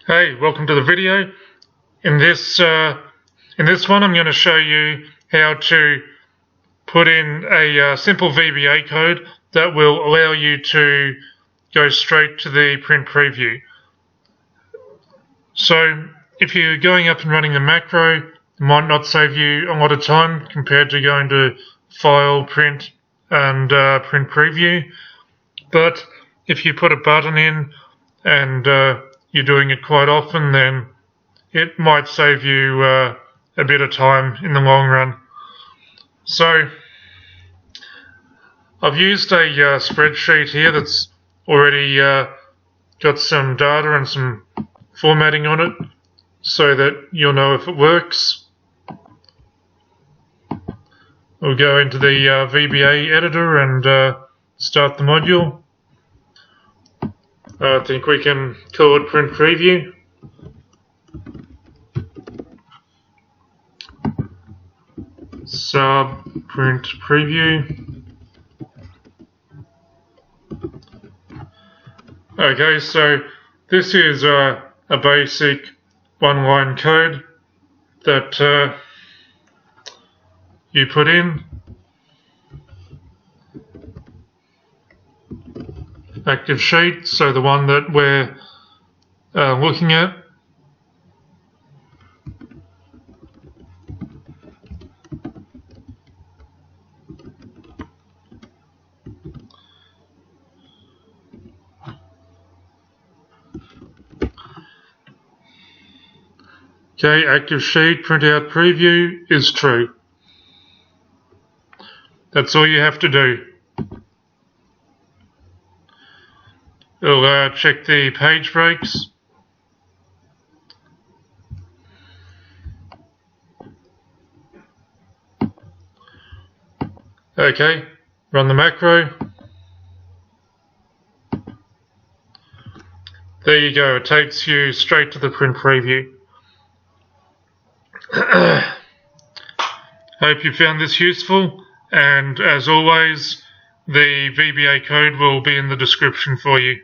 Hey, welcome to the video. In this one I'm going to show you how to put in a simple VBA code that will allow you to go straight to the print preview. So if you're going up and running the macro, it might not save you a lot of time compared to going to File, Print and Print Preview. But if you put a button in and you're doing it quite often, then it might save you a bit of time in the long run. So I've used a spreadsheet here that's already got some data and some formatting on it so that you'll know if it works. We'll go into the VBA editor and start the module. I think we can call it Print Preview. Sub Print Preview. Okay, so this is a basic one-line code that you put in. ActiveSheet, so the one that we're looking at. Okay, ActiveSheet.PrintOut preview is true. That's all you have to do. It'll check the page breaks. Okay, run the macro. There you go, it takes you straight to the print preview. Hope you found this useful, and as always, the VBA code will be in the description for you.